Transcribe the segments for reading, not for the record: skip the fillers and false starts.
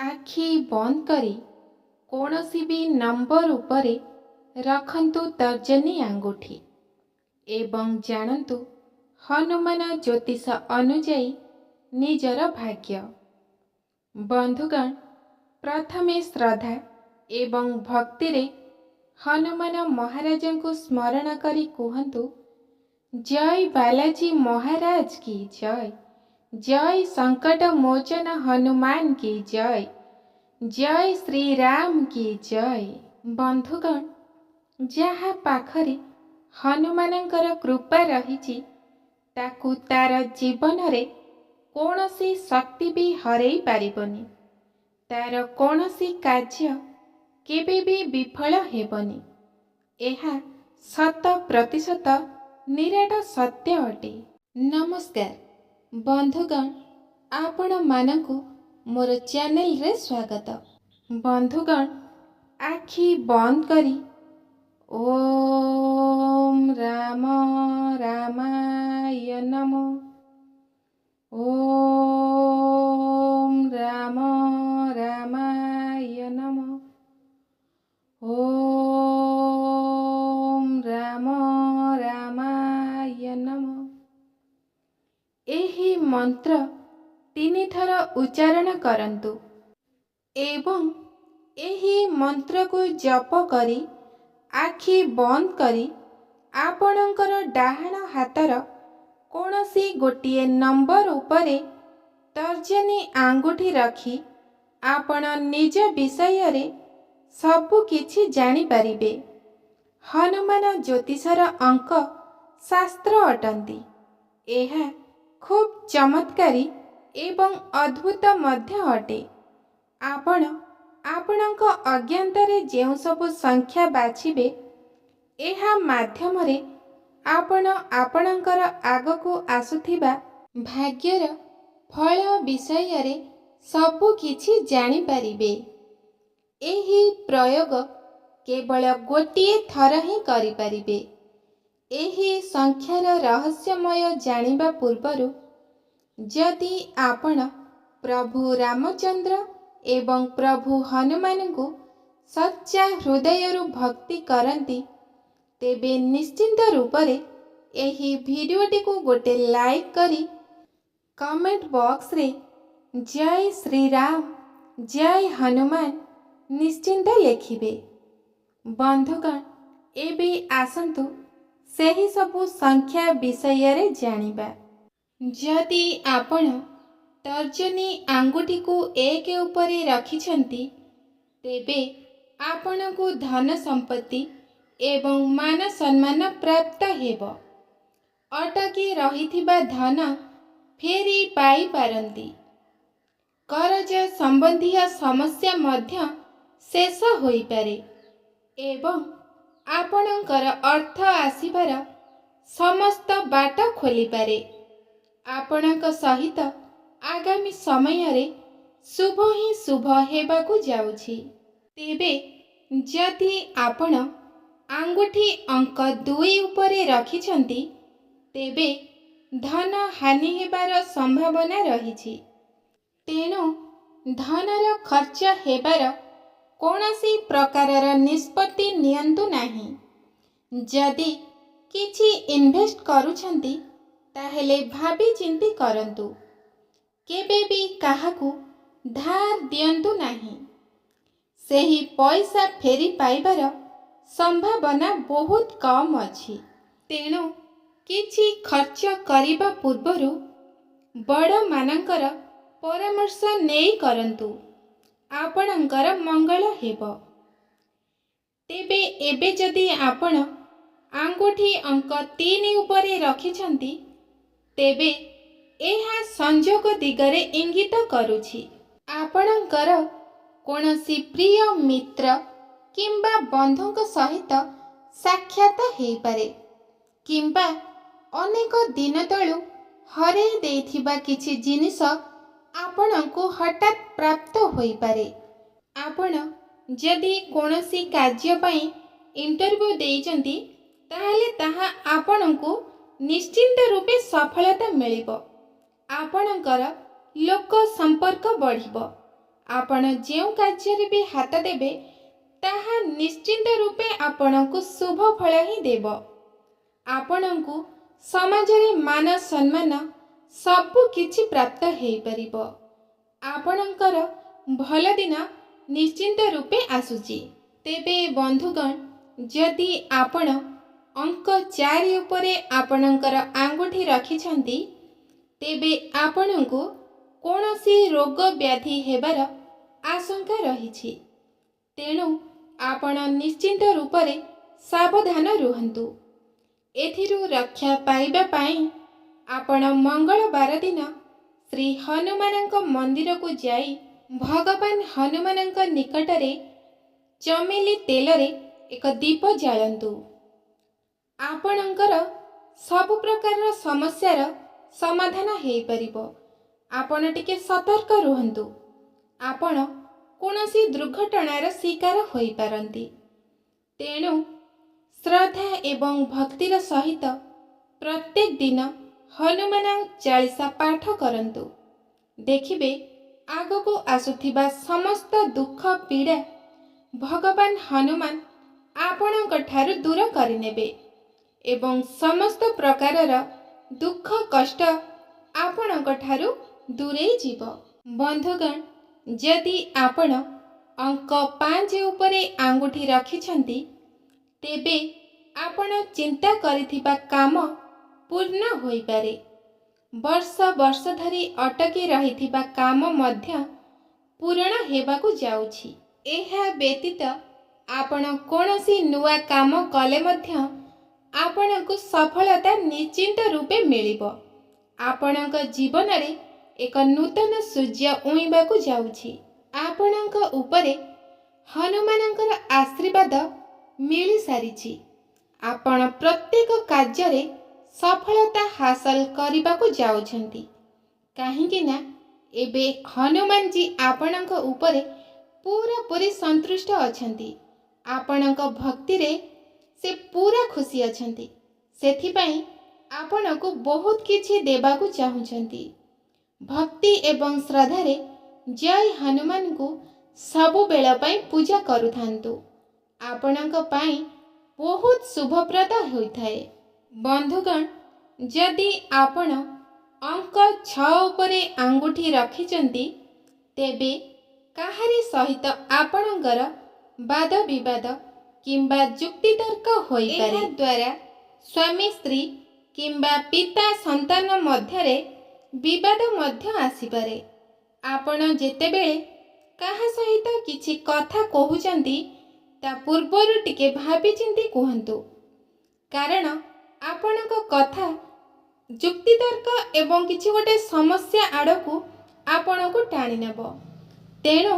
आखि बंद करी कौनसी भी नंबर उपरे रखंतु तर्जनी आंगुठी एवं जानतु हनुमान ज्योतिष अनुजाई निजर भाग्य। बंधुगण, प्रथमे श्रद्धा एवं भक्ति रे हनुमान महाराज को स्मरण करी कहतु, जय बालाजी महाराज की जय, जय संकट मोचन हनुमान की जय, जय श्री राम की जय। बंधुगण, जहा पाखरे हनुमानंकर कृपा रही ताकू तार जीवन रे कौनसी शक्ति भी हरई पारिबनी, तार कौनसी कार्य केबे भी विफल हेबनी। एहा 100% निराट सत्य अटे। नमस्कार बंधुगण, आपण मानकु मोर चैनल रे स्वागत। बंधुगण, आखि बंद करी ओम राम रामाय नमो, ओम राम रामाय नमो, ओम राम रामाय नमो। एही मंत्र 3 थर उच्चारण करंतु एवं एही मंत्र को जप करी आखि बंद करी आपणकर डाहाण हातर कौनसी गोटिए नंबर उपरे तर्जनी आंगुठी रखी आपण निज विषय रे सबु किछि जानि पारिबे। हनुमान ज्योतिषर अंक शास्त्र अटंती। एहा खूब चमत्कारी एवं अद्भुत मध्य अटे। आपण आपणक अज्ञानतारे जेउ सबु संख्या बाछिबे, एहा माध्यमरे आपण आपणकर आगकू आसुथिबा भाग्यर फल विषय रे सबु किछि जानि पारिबे। एही प्रयोग केवल गोटिए थर ही करि पारिबे। एही संख्यार रहस्यमय जानिबा पूर्वरु यदि आपण प्रभु रामचंद्र एवं प्रभु हनुमान को सच्चा हृदयरु भक्ति करती, तेबे निश्चिंत रूपरे एही भिडियोटी को गोटे लाइक करी कमेंट बॉक्स रे जय श्री राम जय हनुमान निश्चिंत लेखिबे। बंधुगण, एबे आसंतु सेही सबु संख्या विषय रे जानिबा। जदि आपण तर्जनी आंगुठी को 1 उपरे रखिछंती, तेबे आपण को धन संपत्ति एवं मान सम्मान प्राप्त हेब। अटकी रहिथिबा धन फेरी पाई पारंती। करज संबंधी समस्या मध्य शेष होई पारे एवं आपणकर अर्थ आसीबार समस्त बाट खोली पारे। आपणक सहित आगामी समय रे शुभ ही शुभ हेबाकू जाउछि। तेबे जदि आपण आंगुठी अंक 2 उपरे रखिछंती, तेबे धन हानि हेबार संभावना रहिछि। तेणु धनर खर्च हेबार कौनसी प्रकारर निष्पत्ति नियंतु नाही। जदि किछि इन्वेस्ट करूछंती, ताहेले भाबी चिंती करंतु। केबे भी काहाकू धार दियंतु नाही। सेही पैसा फेरी पाइबार संभावना बहुत कम अछि। तेणु किछि खर्च करिबा पूर्वरु बड़ मानकर परामर्श नेई करंतु, आपणकर मंगल हेब। तेबे एबे जदि आपण आंगुठी अंक 3 उपरे रखिछंती, तेबे एहा संजोग दिगरे इंगित करुछि। आपणकर कोनसी प्रिय मित्र किंबा बंधुक सहित साक्षात हेई पारे, किंबा अनेक दिन तळु हरे देथिबा किछि जिनिस आपणको हठात प्राप्त होई पारे। आपण जदि कोनसी कार्य पई इंटरव्यू देइचंती, ताहले ताहा आपणको निश्चिंत रूपे सफलता मिलिब। आपणकर लोक संपर्क बढ़िब। ଆପଣ ଯେଉଁ କାର୍ଯ୍ୟରେ ବି ହାତ ଦେବେ ତାହା ନିଶ୍ଚିନ୍ତ ରୂପେ ଆପଣଙ୍କୁ ଶୁଭ ଫଳ ହିଁ ଦେବ। ଆପଣଙ୍କୁ ସମାଜରେ ମାନ ସମ୍ମାନ ସବୁ କିଛି ପ୍ରାପ୍ତ ହେଇପାରିବ। ଆପଣଙ୍କର ଭଲ ଦିନ ନିଶ୍ଚିନ୍ତ ରୂପେ ଆସୁଛି। ତେବେ ବନ୍ଧୁଗଣ, ଯଦି ଆପଣ ଅଙ୍କ 4 ଉପରେ ଆପଣଙ୍କର ଆଙ୍ଗୁଠି ରଖିଛନ୍ତି, ତେବେ ଆପଣଙ୍କୁ କୌଣସି ରୋଗ ବ୍ୟାଧି ହେବାର ଆଶଙ୍କା ରହିଛି। ତେଣୁ ଆପଣ ନିଶ୍ଚିନ୍ତ ରୂପରେ ସାବଧାନ ରୁହନ୍ତୁ। ଏଥିରୁ ରକ୍ଷା ପାଇବା ପାଇଁ ଆପଣ ମଙ୍ଗଳବାର ଦିନ ଶ୍ରୀ ହନୁମାନଙ୍କ ମନ୍ଦିରକୁ ଯାଇ ଭଗବାନ ହନୁମାନଙ୍କ ନିକଟରେ ଚମେଲି ତେଲରେ ଏକ ଦୀପ ଜାଳନ୍ତୁ। ଆପଣଙ୍କର ସବୁ ପ୍ରକାରର ସମସ୍ୟାର ସମାଧାନ ହେଇପାରିବ। ଆପଣ ଟିକେ ସତର୍କ ରୁହନ୍ତୁ। ଆପଣ କୌଣସି ଦୁର୍ଘଟଣାର ଶିକାର ହୋଇପାରନ୍ତି। ତେଣୁ ଶ୍ରଦ୍ଧା ଏବଂ ଭକ୍ତିର ସହିତ ପ୍ରତ୍ୟେକ ଦିନ ହନୁମାନ ଚାଳିଶା ପାଠ କରନ୍ତୁ। ଦେଖିବେ ଆଗକୁ ଆସୁଥିବା ସମସ୍ତ ଦୁଃଖ ପୀଡ଼ା ଭଗବାନ ହନୁମାନ ଆପଣଙ୍କ ଠାରୁ ଦୂର କରିନେବେ ଏବଂ ସମସ୍ତ ପ୍ରକାରର ଦୁଃଖ କଷ୍ଟ ଆପଣଙ୍କ ଠାରୁ ଦୂରେଇ ଯିବ। ବନ୍ଧୁଗଣ, ଯଦି ଆପଣ ଅଙ୍କ 5 ଉପରେ ଆଙ୍ଗୁଠି ରଖିଛନ୍ତି, ତେବେ ଆପଣ ଚିନ୍ତା କରିଥିବା କାମ ପୂର୍ଣ୍ଣ ହୋଇପାରେ। ବର୍ଷ ବର୍ଷ ଧରି ଅଟକି ରହିଥିବା କାମ ମଧ୍ୟ ପୂରଣ ହେବାକୁ ଯାଉଛି। ଏହା ବ୍ୟତୀତ ଆପଣ କୌଣସି ନୂଆ କାମ କଲେ ମଧ୍ୟ ଆପଣଙ୍କୁ ସଫଳତା ନିଶ୍ଚିନ୍ତ ରୂପେ ମିଳିବ। ଆପଣଙ୍କ ଜୀବନରେ ଏକ ନୂତନ ସୂର୍ଯ୍ୟ ଉଇଁବାକୁ ଯାଉଛି। ଆପଣଙ୍କ ଉପରେ ହନୁମାନଙ୍କର ଆଶୀର୍ବାଦ ମିଳିସାରିଛି। ଆପଣ ପ୍ରତ୍ୟେକ କାର୍ଯ୍ୟରେ ସଫଳତା ହାସଲ କରିବାକୁ ଯାଉଛନ୍ତି। କାହିଁକି ନା ଏବେ ହନୁମାନଜୀ ଆପଣଙ୍କ ଉପରେ ପୁରାପୁରି ସନ୍ତୁଷ୍ଟ ଅଛନ୍ତି। ଆପଣଙ୍କ ଭକ୍ତିରେ ସେ ପୁରା ଖୁସି ଅଛନ୍ତି। ସେଥିପାଇଁ ଆପଣଙ୍କୁ ବହୁତ କିଛି ଦେବାକୁ ଚାହୁଁଛନ୍ତି। ଭକ୍ତି ଏବଂ ଶ୍ରଦ୍ଧାରେ ଜୟ ହନୁମାନଙ୍କୁ ସବୁବେଳ ପାଇଁ ପୂଜା କରୁଥାନ୍ତୁ। ଆପଣଙ୍କ ପାଇଁ ବହୁତ ଶୁଭପ୍ରଦ ହୋଇଥାଏ। ବନ୍ଧୁଗଣ, ଯଦି ଆପଣ ଅଙ୍କ 6 ଉପରେ ଆଙ୍ଗୁଠି ରଖିଛନ୍ତି, ତେବେ କାହାରି ସହିତ ଆପଣଙ୍କର ବାଦ ବିବାଦ କିମ୍ବା ଯୁକ୍ତିତର୍କ ହୋଇପାରେ। ଏହା ଦ୍ୱାରା ସ୍ୱାମୀ ସ୍ତ୍ରୀ କିମ୍ବା ପିତା ସନ୍ତାନ ମଧ୍ୟରେ ବିବାଦ ମଧ୍ୟ ଆସିପାରେ। ଆପଣ ଯେତେବେଳେ କାହା ସହିତ କିଛି କଥା କହୁଛନ୍ତି, ତା ପୂର୍ବରୁ ଟିକେ ଭାବିଚିନ୍ତି କୁହନ୍ତୁ। କାରଣ ଆପଣଙ୍କ କଥା ଯୁକ୍ତିତର୍କ ଏବଂ କିଛି ଗୋଟେ ସମସ୍ୟା ଆଡ଼କୁ ଆପଣଙ୍କୁ ଟାଣି ନେବ। ତେଣୁ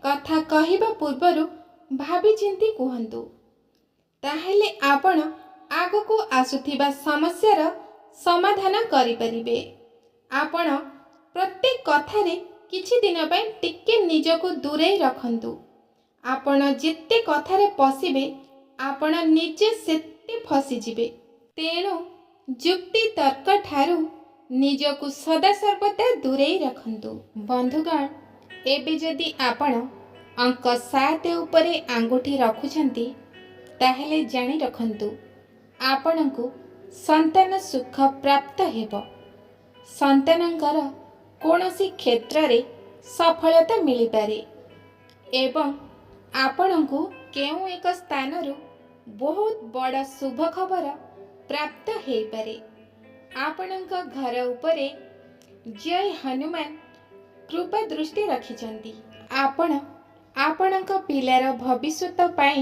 କଥା କହିବା ପୂର୍ବରୁ ଭାବିଚିନ୍ତି କୁହନ୍ତୁ। ତାହେଲେ ଆପଣ ଆଗକୁ ଆସୁଥିବା ସମସ୍ୟାର ସମାଧାନ କରିପାରିବେ। ଆପଣ ପ୍ରତ୍ୟେକ କଥାରେ କିଛି ଦିନ ପାଇଁ ଟିକେ ନିଜକୁ ଦୂରେଇ ରଖନ୍ତୁ। ଆପଣ ଯେତେ କଥାରେ ପଶିବେ, ଆପଣ ନିଜେ ସେତେ ଫସିଯିବେ। ତେଣୁ ଯୁକ୍ତି ତର୍କ ଠାରୁ ନିଜକୁ ସଦାସର୍ବଦା ଦୂରେଇ ରଖନ୍ତୁ। ବନ୍ଧୁଗଣ, ଏବେ ଯଦି ଆପଣ ଅଙ୍କ 7 ଉପରେ ଆଙ୍ଗୁଠି ରଖୁଛନ୍ତି, ତାହେଲେ ଜାଣି ରଖନ୍ତୁ ଆପଣଙ୍କୁ ସନ୍ତାନ ସୁଖ ପ୍ରାପ୍ତ ହେବ। ସନ୍ତାନଙ୍କର କୌଣସି କ୍ଷେତ୍ରରେ ସଫଳତା ମିଳିପାରେ ଏବଂ ଆପଣଙ୍କୁ କେଉଁ ଏକ ସ୍ଥାନରୁ ବହୁତ ବଡ଼ ଶୁଭ ଖବର ପ୍ରାପ୍ତ ହେଇପାରେ। ଆପଣଙ୍କ ଘର ଉପରେ ଜୟ ହନୁମାନ କୃପା ଦୃଷ୍ଟି ରଖିଛନ୍ତି। ଆପଣ ଆପଣଙ୍କ ପିଲାର ଭବିଷ୍ୟତ ପାଇଁ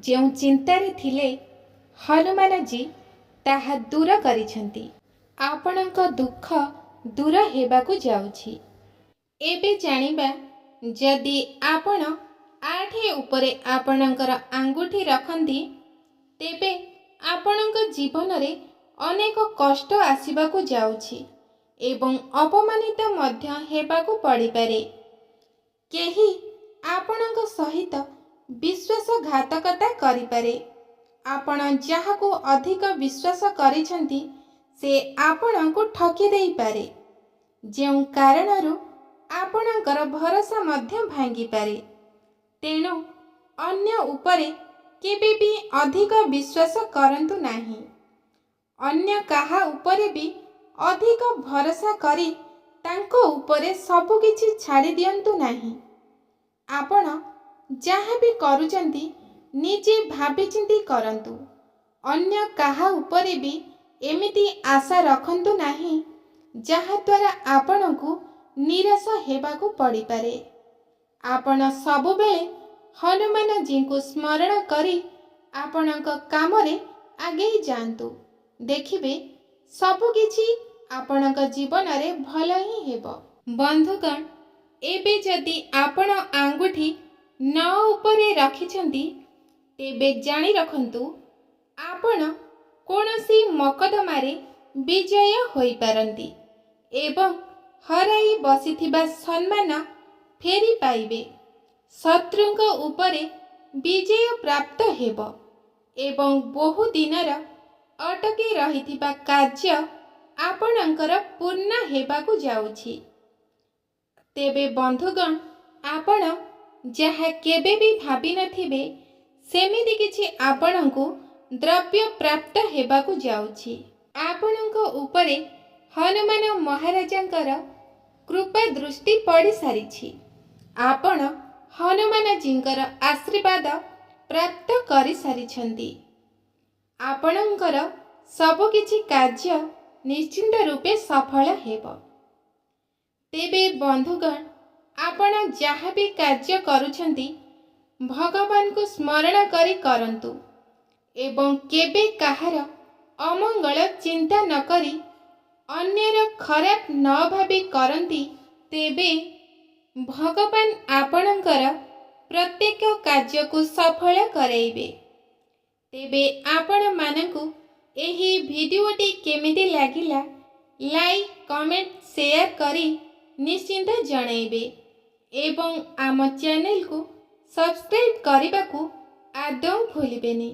ଯେଉଁ ଚିନ୍ତାରେ ଥିଲେ, ହନୁମାନଜୀ ତାହା ଦୂର କରିଛନ୍ତି। ଆପଣଙ୍କ ଦୁଃଖ ଦୂର ହେବାକୁ ଯାଉଛି। ଏବେ ଜାଣିବା, ଯଦି ଆପଣ 8 ଉପରେ ଆପଣଙ୍କର ଆଙ୍ଗୁଠି ରଖନ୍ତି, ତେବେ ଆପଣଙ୍କ ଜୀବନରେ ଅନେକ କଷ୍ଟ ଆସିବାକୁ ଯାଉଛି ଏବଂ ଅପମାନିତ ମଧ୍ୟ ହେବାକୁ ପଡ଼ିପାରେ। କେହି ଆପଣଙ୍କ ସହିତ ବିଶ୍ୱାସଘାତକତା କରିପାରେ। ଆପଣ ଯାହାକୁ ଅଧିକ ବିଶ୍ୱାସ କରିଛନ୍ତି, ସେ ଆପଣଙ୍କୁ ଠକି ଦେଇପାରେ। ଯେଉଁ କାରଣରୁ ଆପଣଙ୍କର ଭରସା ମଧ୍ୟ ଭାଙ୍ଗିପାରେ। ତେଣୁ ଅନ୍ୟ ଉପରେ କେବେ ବି ଅଧିକ ବିଶ୍ୱାସ କରନ୍ତୁ ନାହିଁ। ଅନ୍ୟ କାହା ଉପରେ ବି ଅଧିକ ଭରସା କରି ତାଙ୍କ ଉପରେ ସବୁ କିଛି ଛାଡ଼ି ଦିଅନ୍ତୁ ନାହିଁ। ଆପଣ ଯାହା ବି କରୁଛନ୍ତି ନିଜେ ଭାବିଚିନ୍ତି କରନ୍ତୁ। ଅନ୍ୟ କାହା ଉପରେ ବି ଏମିତି ଆଶା ରଖନ୍ତୁ ନାହିଁ ଯାହାଦ୍ୱାରା ଆପଣଙ୍କୁ ନିରାଶ ହେବାକୁ ପଡ଼ିପାରେ। ଆପଣ ସବୁବେଳେ ହନୁମାନଜୀଙ୍କୁ ସ୍ମରଣ କରି ଆପଣଙ୍କ କାମରେ ଆଗେଇ ଯାଆନ୍ତୁ। ଦେଖିବେ ସବୁକିଛି ଆପଣଙ୍କ ଜୀବନରେ ଭଲ ହିଁ ହେବ। ବନ୍ଧୁଗଣ, ଏବେ ଯଦି ଆପଣ ଆଙ୍ଗୁଠି ନ ଉପରେ ରଖିଛନ୍ତି ତେବେ ଜାଣି ରଖନ୍ତୁ ଆପଣ କୌଣସି ମକଦ୍ଦମାରେ ବିଜୟ ହୋଇପାରନ୍ତି ଏବଂ ହରାଇ ବସିଥିବା ସମ୍ମାନ ଫେରି ପାଇବେ। ଶତ୍ରୁଙ୍କ ଉପରେ ବିଜୟ ପ୍ରାପ୍ତ ହେବ ଏବଂ ବହୁ ଦିନର ଅଟକି ରହିଥିବା କାର୍ଯ୍ୟ ଆପଣଙ୍କର ପୂର୍ଣ୍ଣ ହେବାକୁ ଯାଉଛି। ତେବେ ବନ୍ଧୁଗଣ, ଆପଣ ଯାହା କେବେ ବି ଭାବିନଥିବେ ସେମିତି କିଛି ଆପଣଙ୍କୁ ଦ୍ରବ୍ୟ ପ୍ରାପ୍ତ ହେବାକୁ ଯାଉଛି। ଆପଣଙ୍କ ଉପରେ ହନୁମାନ ମହାରାଜାଙ୍କର କୃପା ଦୃଷ୍ଟି ପଡ଼ିସାରିଛି। ଆପଣ ହନୁମାନଜୀଙ୍କର ଆଶୀର୍ବାଦ ପ୍ରାପ୍ତ କରିସାରିଛନ୍ତି। ଆପଣଙ୍କର ସବୁକିଛି କାର୍ଯ୍ୟ ନିଶ୍ଚିନ୍ତ ରୂପେ ସଫଳ ହେବ। ତେବେ ବନ୍ଧୁଗଣ, ଆପଣ ଯାହା ବି କାର୍ଯ୍ୟ କରୁଛନ୍ତି ଭଗବାନଙ୍କୁ ସ୍ମରଣ କରି କରନ୍ତୁ ଏବଂ କେବେ କାହାର ଅମଙ୍ଗଳ ଚିନ୍ତା ନ କରି ଅନ୍ୟର ଖରାପ ନ ଭାବି କରନ୍ତି, ତେବେ ଭଗବାନ ଆପଣଙ୍କର ପ୍ରତ୍ୟେକ କାର୍ଯ୍ୟକୁ ସଫଳ କରାଇବେ। ତେବେ ଆପଣମାନଙ୍କୁ ଏହି ଭିଡ଼ିଓଟି କେମିତି ଲାଗିଲା ଲାଇକ୍, କମେଣ୍ଟ, ସେୟାର କରି ନିଶ୍ଚିନ୍ତ ଜଣାଇବେ ଏବଂ ଆମ ଚ୍ୟାନେଲକୁ ସବସ୍କ୍ରାଇବ୍ କରିବାକୁ ଆଦୌ ଭୁଲିବେନି।